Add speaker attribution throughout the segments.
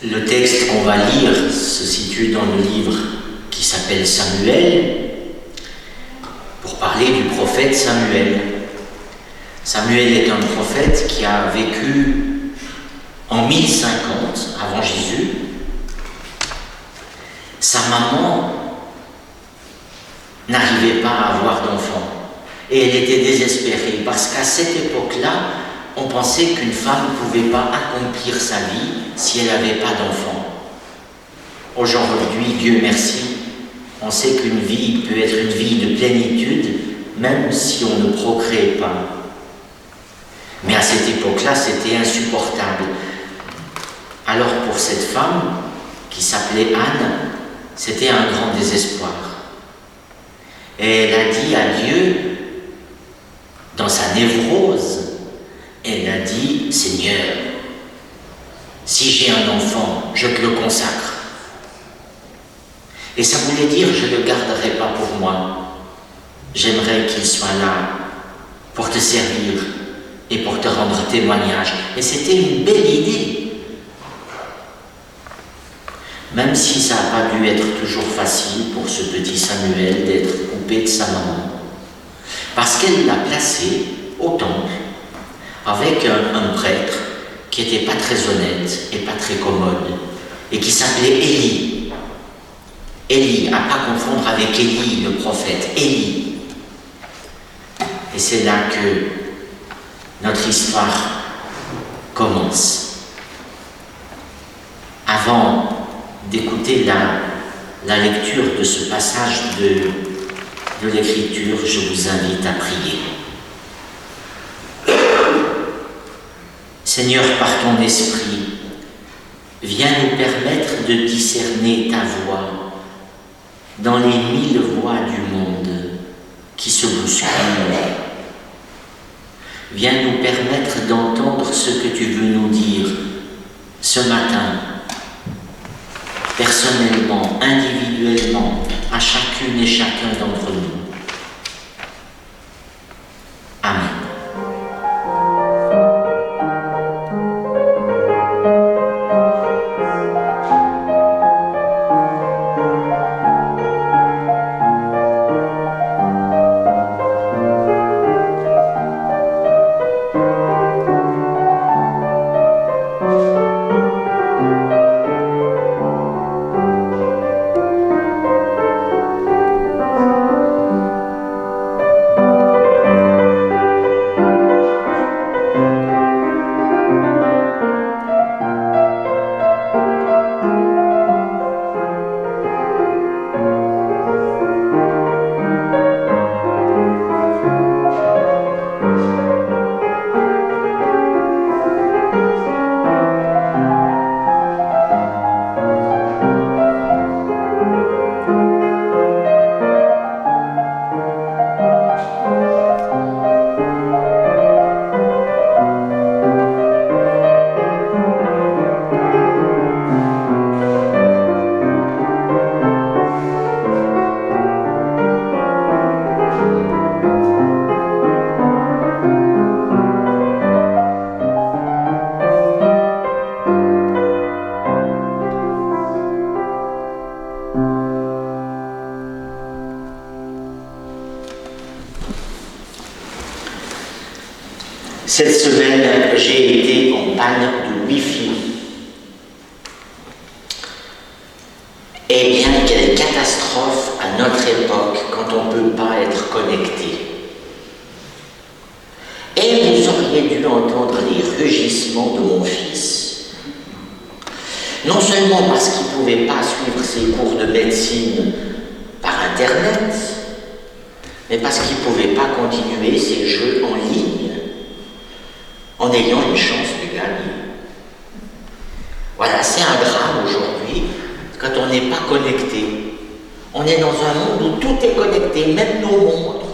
Speaker 1: Le texte qu'on va lire se situe dans le livre qui s'appelle Samuel, pour parler du prophète Samuel. Samuel est un prophète qui a vécu en 1050 avant Jésus. Sa maman n'arrivait pas à avoir d'enfant et elle était désespérée parce qu'à cette époque-là, on pensait qu'une femme ne pouvait pas accomplir sa vie si elle n'avait pas d'enfant. Aujourd'hui, Dieu merci, on sait qu'une vie peut être une vie de plénitude, même si on ne procrée pas. Mais à cette époque-là, c'était insupportable. Alors pour cette femme, qui s'appelait Anne, c'était un grand désespoir. Et elle a dit à Dieu, dans sa névrose, elle a dit, Seigneur, si j'ai un enfant, je te le consacre. Et ça voulait dire, je ne le garderai pas pour moi. J'aimerais qu'il soit là pour te servir et pour te rendre témoignage. Et c'était une belle idée. Même si ça n'a pas dû être toujours facile pour ce petit Samuel d'être coupé de sa maman. Parce qu'elle l'a placé au temple avec un prêtre qui n'était pas très honnête et pas très commode et qui s'appelait Élie. Élie, à ne pas confondre avec Élie, le prophète, Élie. Et c'est là que notre histoire commence. Avant d'écouter la lecture de ce passage de l'Écriture, je vous invite à prier. Seigneur, par ton esprit, viens nous permettre de discerner ta voix dans les 1000 voix du monde qui se bousculent. Viens nous permettre d'entendre ce que tu veux nous dire ce matin, personnellement, individuellement, à chacune et chacun d'entre nous. Amen. Cette semaine, j'ai été en panne de Wi-Fi. Eh bien, quelle catastrophe à notre époque quand on ne peut pas être connecté. Et vous auriez dû entendre les rugissements de mon fils. Non seulement parce qu'il ne pouvait pas suivre ses cours de médecine par Internet, mais parce qu'il ne pouvait pas continuer ses jeux en ligne en ayant une chance de gagner. Voilà, c'est un drame aujourd'hui quand on n'est pas connecté. On est dans un monde où tout est connecté, même nos montres.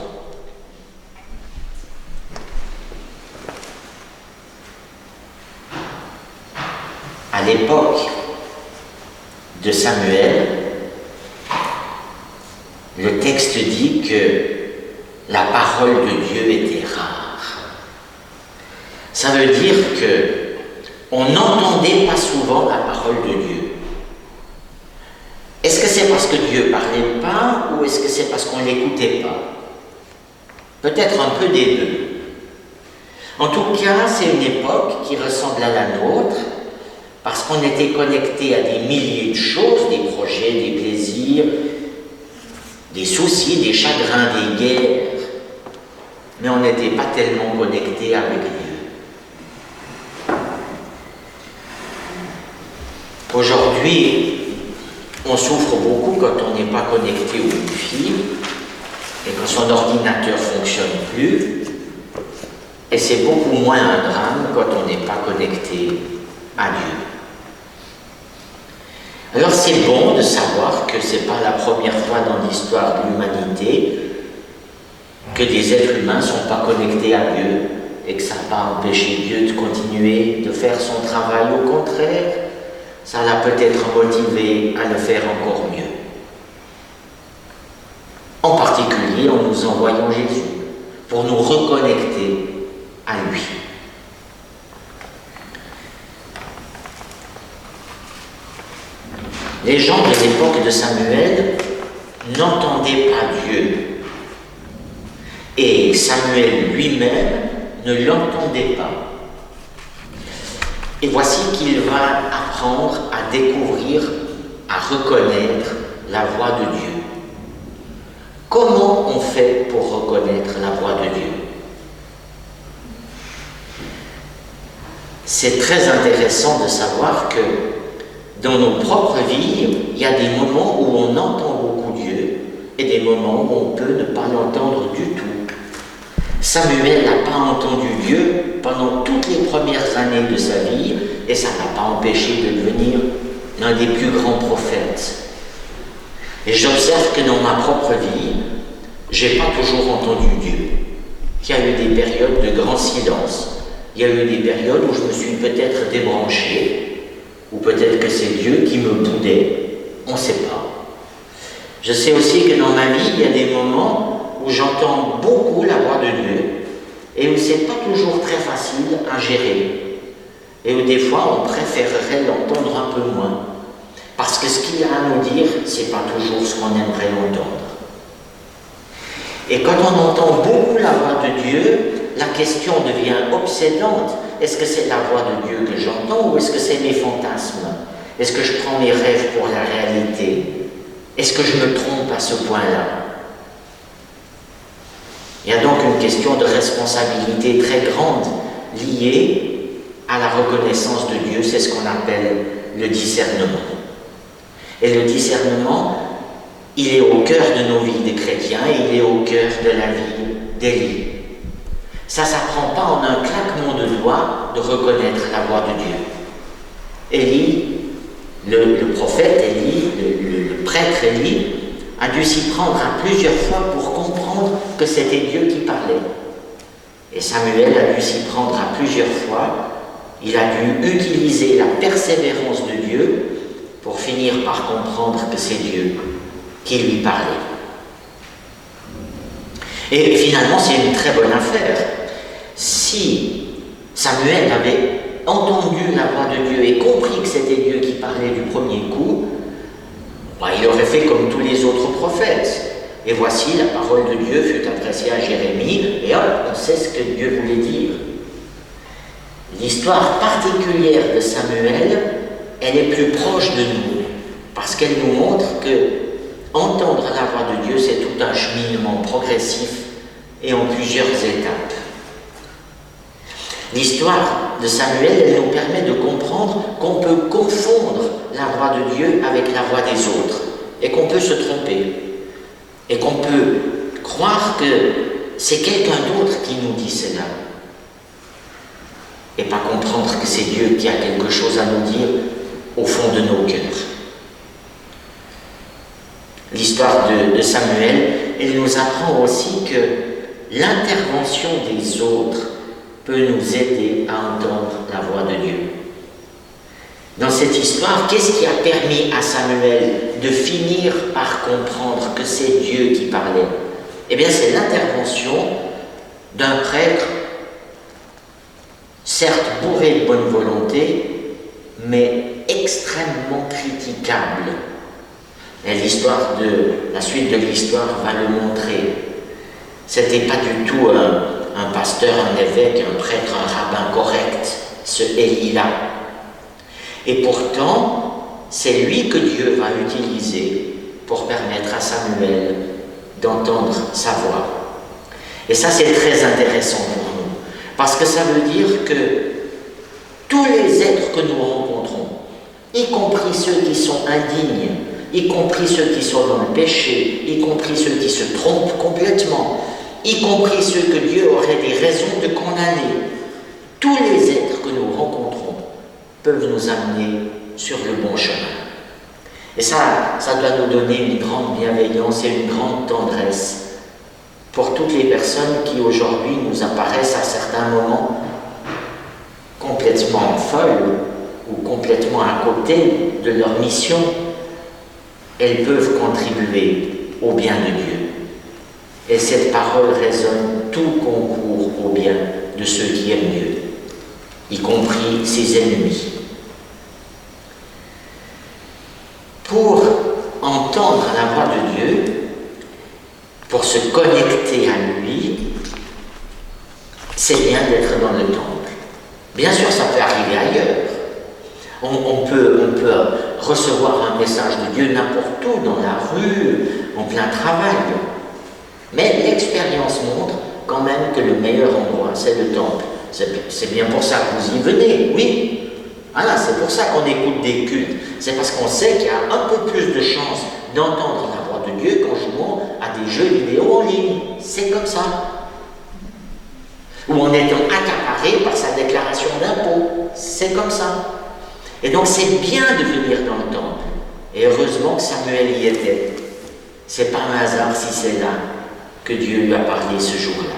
Speaker 1: À l'époque de Samuel, le texte dit que la parole de Dieu était rare. Ça veut dire que on n'entendait pas souvent la parole de Dieu. Est-ce que c'est parce que Dieu ne parlait pas ou est-ce que c'est parce qu'on ne l'écoutait pas? Peut-être un peu des deux. En tout cas, c'est une époque qui ressemble à la nôtre parce qu'on était connecté à des milliers de choses, des projets, des plaisirs, des soucis, des chagrins, des guerres, mais on n'était pas tellement connecté avec Dieu. Aujourd'hui, on souffre beaucoup quand on n'est pas connecté au Wi-Fi et quand son ordinateur ne fonctionne plus, et c'est beaucoup moins un drame quand on n'est pas connecté à Dieu. Alors c'est bon de savoir que ce n'est pas la première fois dans l'histoire de l'humanité que des êtres humains ne sont pas connectés à Dieu et que ça n'a pas empêché Dieu de continuer de faire son travail. Au contraire, ça l'a peut-être motivé à le faire encore mieux. En particulier en nous envoyant Jésus pour nous reconnecter à lui. Les gens de l'époque de Samuel n'entendaient pas Dieu. Et Samuel lui-même ne l'entendait pas. Et voici qu'il va apprendre à découvrir, à reconnaître la voix de Dieu. Comment on fait pour reconnaître la voix de Dieu? C'est très intéressant de savoir que dans nos propres vies, il y a des moments où on entend beaucoup Dieu et des moments où on peut ne pas l'entendre du tout. Samuel n'a pas entendu Dieu pendant toutes les premières années de sa vie et ça n'a pas empêché de devenir l'un des plus grands prophètes. Et j'observe que dans ma propre vie, je n'ai pas toujours entendu Dieu. Il y a eu des périodes de grand silence. Il y a eu des périodes où je me suis peut-être débranché, ou peut-être que c'est Dieu qui me boudait, on ne sait pas. Je sais aussi que dans ma vie, il y a des moments où j'entends beaucoup la voix de Dieu et où ce n'est pas toujours très facile à gérer et où des fois on préférerait l'entendre un peu moins parce que ce qu'il a à nous dire, ce n'est pas toujours ce qu'on aimerait entendre. Et quand on entend beaucoup la voix de Dieu, la question devient obsédante. Est-ce que c'est la voix de Dieu que j'entends ou est-ce que c'est mes fantasmes? Est-ce que je prends mes rêves pour la réalité? Est-ce que je me trompe à ce point-là? Il y a donc une question de responsabilité très grande liée à la reconnaissance de Dieu, c'est ce qu'on appelle le discernement. Et le discernement, il est au cœur de nos vies de chrétiens et il est au cœur de la vie d'Élie. Ça ne s'apprend pas en un claquement de doigts de reconnaître la voix de Dieu. Élie, le prophète Élie, le prêtre Élie, a dû s'y prendre à plusieurs fois pour comprendre que c'était Dieu qui parlait. Et Samuel a dû s'y prendre à plusieurs fois. Il a dû utiliser la persévérance de Dieu pour finir par comprendre que c'est Dieu qui lui parlait. Et finalement, c'est une très bonne affaire. Si Samuel avait entendu la voix de Dieu et compris que c'était Dieu qui parlait du premier coup, il aurait fait comme tous les autres prophètes. Et voici, la parole de Dieu fut adressée à Jérémie, et hop, on sait ce que Dieu voulait dire. L'histoire particulière de Samuel, elle est plus proche de nous, parce qu'elle nous montre que entendre la voix de Dieu, c'est tout un cheminement progressif et en plusieurs étapes. L'histoire de Samuel, elle nous permet de comprendre qu'on peut confondre la voix de Dieu avec la voix des autres, et qu'on peut se tromper, et qu'on peut croire que c'est quelqu'un d'autre qui nous dit cela, et pas comprendre que c'est Dieu qui a quelque chose à nous dire au fond de nos cœurs. L'histoire de Samuel, elle nous apprend aussi que l'intervention des autres peut nous aider à entendre la voix de Dieu. Dans cette histoire, qu'est-ce qui a permis à Samuel de finir par comprendre que c'est Dieu qui parlait? Eh bien, c'est l'intervention d'un prêtre certes bourré de bonne volonté, mais extrêmement critiquable. Et la suite de l'histoire va le montrer. C'était pas du tout un pasteur, un évêque, un prêtre, un rabbin correct, ce Élie-là. Et pourtant, c'est lui que Dieu va utiliser pour permettre à Samuel d'entendre sa voix. Et ça, c'est très intéressant pour nous, parce que ça veut dire que tous les êtres que nous rencontrons, y compris ceux qui sont indignes, y compris ceux qui sont dans le péché, y compris ceux qui se trompent complètement, y compris ceux que Dieu aurait des raisons de condamner, tous les êtres que nous rencontrons peuvent nous amener sur le bon chemin. Et ça doit nous donner une grande bienveillance et une grande tendresse pour toutes les personnes qui aujourd'hui nous apparaissent à certains moments complètement folles ou complètement à côté de leur mission. Elles peuvent contribuer au bien de Dieu. Et cette parole résonne, tout concourt au bien de ceux qui aiment Dieu, y compris ses ennemis. Pour entendre la voix de Dieu, pour se connecter à lui, c'est bien d'être dans le temple. Bien sûr, ça peut arriver ailleurs. On peut recevoir un message de Dieu n'importe où, dans la rue, en plein travail. Mais l'expérience montre quand même que le meilleur endroit, c'est le temple. C'est bien pour ça que vous y venez, oui. Voilà, c'est pour ça qu'on écoute des cultes. C'est parce qu'on sait qu'il y a un peu plus de chances d'entendre la voix de Dieu qu'en jouant à des jeux vidéo en ligne. C'est comme ça. Ou en étant accaparé par sa déclaration d'impôt. C'est comme ça. Et donc c'est bien de venir dans le temple. Et heureusement que Samuel y était. C'est pas un hasard si c'est là que Dieu lui a parlé ce jour-là.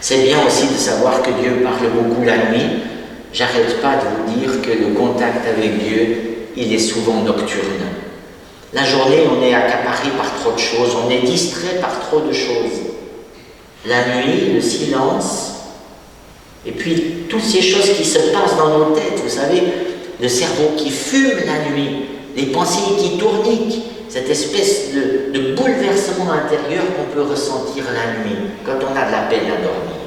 Speaker 1: C'est bien aussi de savoir que Dieu parle beaucoup la nuit. J'arrête pas de vous dire que le contact avec Dieu, il est souvent nocturne. La journée, on est accaparé par trop de choses, on est distrait par trop de choses. La nuit, le silence, et puis toutes ces choses qui se passent dans nos têtes, vous savez, le cerveau qui fume la nuit, les pensées qui tourniquent, cette espèce de bouleversement intérieur qu'on peut ressentir la nuit quand on a de la peine à dormir.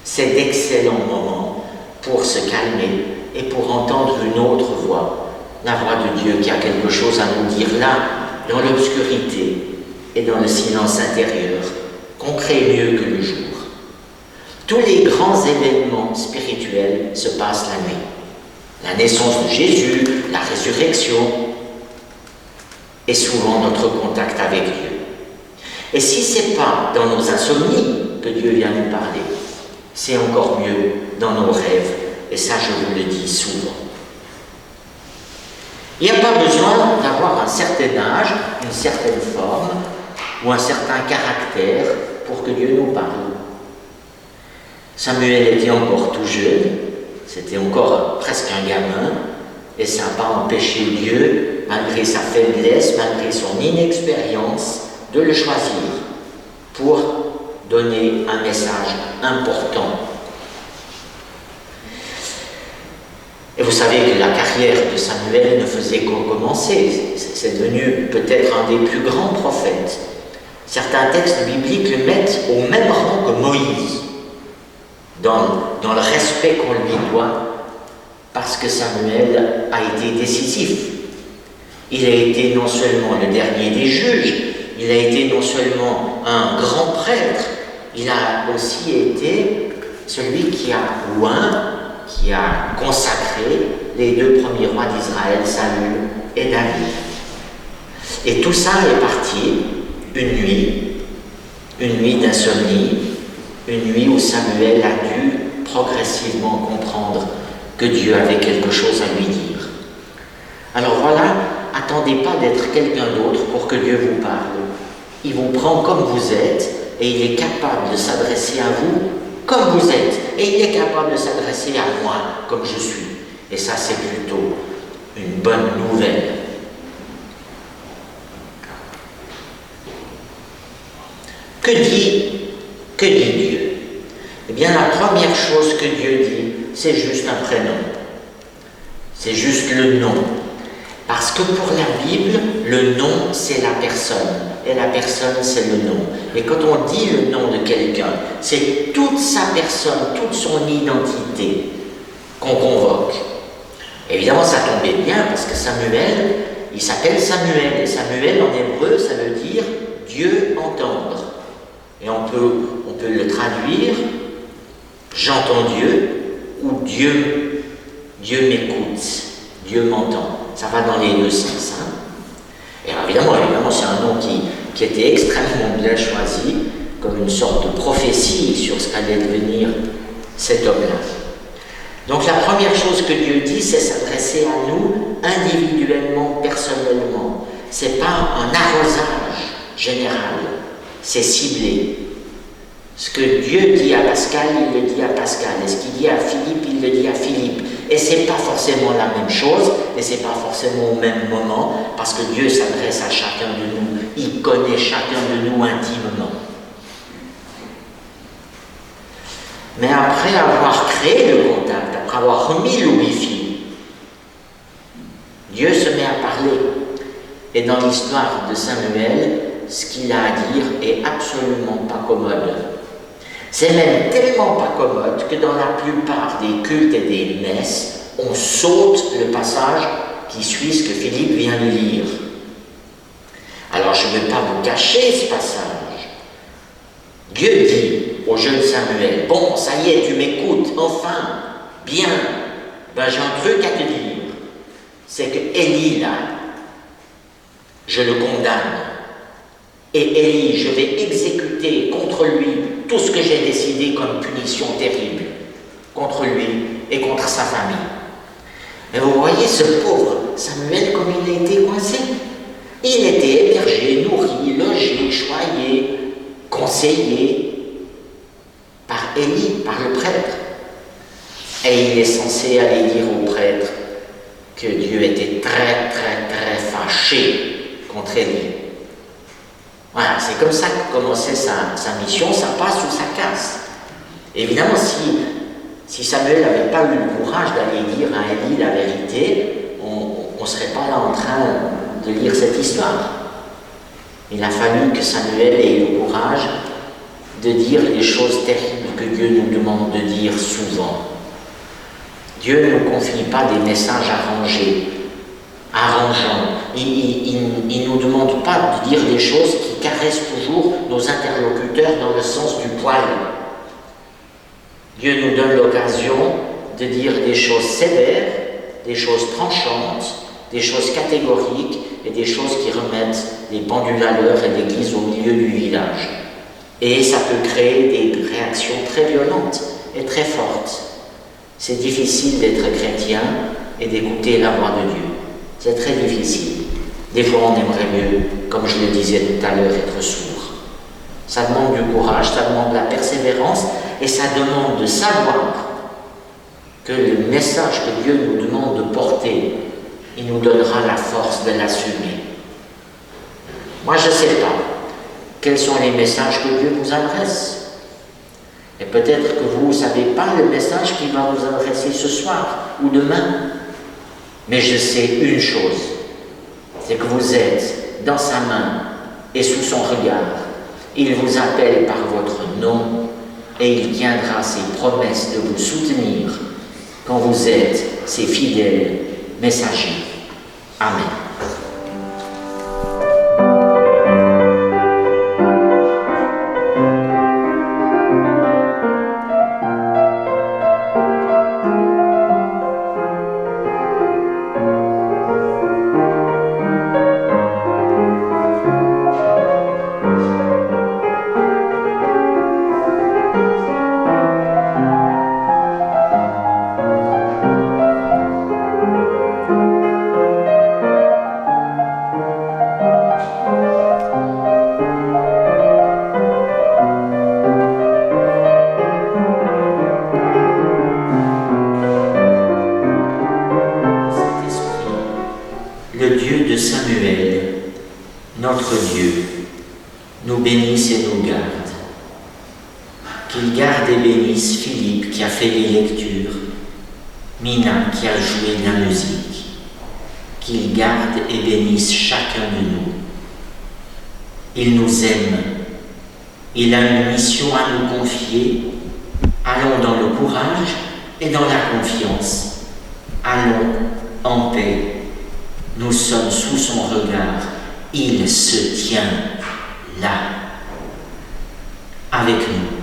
Speaker 1: C'est d'excellents moments pour se calmer et pour entendre une autre voix, la voix de Dieu qui a quelque chose à nous dire là, dans l'obscurité et dans le silence intérieur, qu'on crée mieux que le jour. Tous les grands événements spirituels se passent la nuit. La naissance de Jésus, la résurrection, et souvent notre contact avec Dieu. Et si ce n'est pas dans nos insomnies que Dieu vient nous parler, c'est encore mieux dans nos rêves, et ça je vous le dis souvent. Il n'y a pas besoin d'avoir un certain âge, une certaine forme, ou un certain caractère pour que Dieu nous parle. Samuel était encore tout jeune, c'était encore presque un gamin, et ça n'a pas empêché Dieu, malgré sa faiblesse, malgré son inexpérience, de le choisir pour donner un message important. Et vous savez que la carrière de Samuel ne faisait qu'en commencer. C'est devenu peut-être un des plus grands prophètes. Certains textes bibliques le mettent au même rang que Moïse, dans le respect qu'on lui doit, parce que Samuel a été décisif. Il a été non seulement le dernier des juges, il a été non seulement un grand prêtre, il a aussi été celui qui a oint, qui a consacré les deux premiers rois d'Israël, Saül et David. Et tout ça est parti une nuit d'insomnie, une nuit où Samuel a dû progressivement comprendre que Dieu avait quelque chose à lui dire. Alors voilà, attendez pas d'être quelqu'un d'autre pour que Dieu vous parle. Il vous prend comme vous êtes et il est capable de s'adresser à vous comme vous êtes. Et il est capable de s'adresser à moi comme je suis. Et ça, c'est plutôt une bonne nouvelle. Que dit Dieu? Eh bien la première chose que Dieu dit, c'est juste un prénom. C'est juste le nom. Parce que pour la Bible, le nom, c'est la personne. Et la personne, c'est le nom. Et quand on dit le nom de quelqu'un, c'est toute sa personne, toute son identité qu'on convoque. Évidemment, ça tombait bien parce que Samuel, il s'appelle Samuel. Et Samuel, en hébreu, ça veut dire Dieu entendre. Et on peut le traduire j'entends Dieu ou Dieu m'écoute, Dieu m'entend. Ça va dans les deux sens. Hein? Et alors, évidemment, c'est un nom qui était extrêmement bien choisi, comme une sorte de prophétie sur ce qu'allait devenir cet homme-là. Donc la première chose que Dieu dit, c'est s'adresser à nous individuellement, personnellement. Ce n'est pas un arrosage général, c'est ciblé. Ce que Dieu dit à Pascal, il le dit à Pascal. Et ce qu'il dit à Philippe, il le dit à Philippe. Et ce n'est pas forcément la même chose, et ce n'est pas forcément au même moment, parce que Dieu s'adresse à chacun de nous. Il connaît chacun de nous intimement. Mais après avoir créé le contact, après avoir remis le Wi-Fi, Dieu se met à parler. Et dans l'histoire de Samuel, ce qu'il a à dire est absolument pas commode. C'est même tellement pas commode que dans la plupart des cultes et des messes, on saute le passage qui suit ce que Philippe vient de lire. Alors je ne vais pas vous cacher ce passage. Dieu dit au jeune Samuel, bon, ça y est, tu m'écoutes, enfin, bien, ben j'ai un truc à te dire. C'est que Élie, là, je le condamne. Et Élie, je vais exécuter contre lui tout ce que j'ai décidé comme punition terrible, contre lui et contre sa famille. Mais vous voyez ce pauvre Samuel comme il a été coincé. Il était hébergé, nourri, logé, choyé, conseillé par Élie, par le prêtre. Et il est censé aller dire au prêtre que Dieu était très, très, très fâché contre Élie. Voilà, c'est comme ça que commençait sa mission, ça passe ou ça casse. Évidemment, si Samuel n'avait pas eu le courage d'aller dire à Élie la vérité, on ne serait pas là en train de lire cette histoire. Il a fallu que Samuel ait le courage de dire les choses terribles que Dieu nous demande de dire souvent. Dieu ne confie pas des messages arrangeants. Il ne nous demande pas de dire des choses qui caressent toujours nos interlocuteurs dans le sens du poil. Dieu nous donne l'occasion de dire des choses sévères, des choses tranchantes, des choses catégoriques et des choses qui remettent des pendules à l'heure et l'église au milieu du village. Et ça peut créer des réactions très violentes et très fortes. C'est difficile d'être chrétien et d'écouter la voix de Dieu. C'est très difficile. Des fois, on aimerait mieux, comme je le disais tout à l'heure, être sourd. Ça demande du courage, ça demande de la persévérance et ça demande de savoir que le message que Dieu nous demande de porter, il nous donnera la force de l'assumer. Moi, je ne sais pas quels sont les messages que Dieu vous adresse. Et peut-être que vous ne savez pas le message qu'il va vous adresser ce soir ou demain. Mais je sais une chose, c'est que vous êtes dans sa main et sous son regard. Il vous appelle par votre nom et il tiendra ses promesses de vous soutenir quand vous êtes ses fidèles messagers. Amen. Le Dieu de Samuel, notre Dieu, nous bénisse et nous garde, Qu'il garde et bénisse Philippe qui a fait les lectures, Mina qui a joué de la musique. Qu'il garde et bénisse chacun de nous. Il nous aime. Il a une mission à nous confier. Allons dans le courage et dans la confiance. Allons en paix. Nous sommes sous son regard. Il se tient là, avec nous.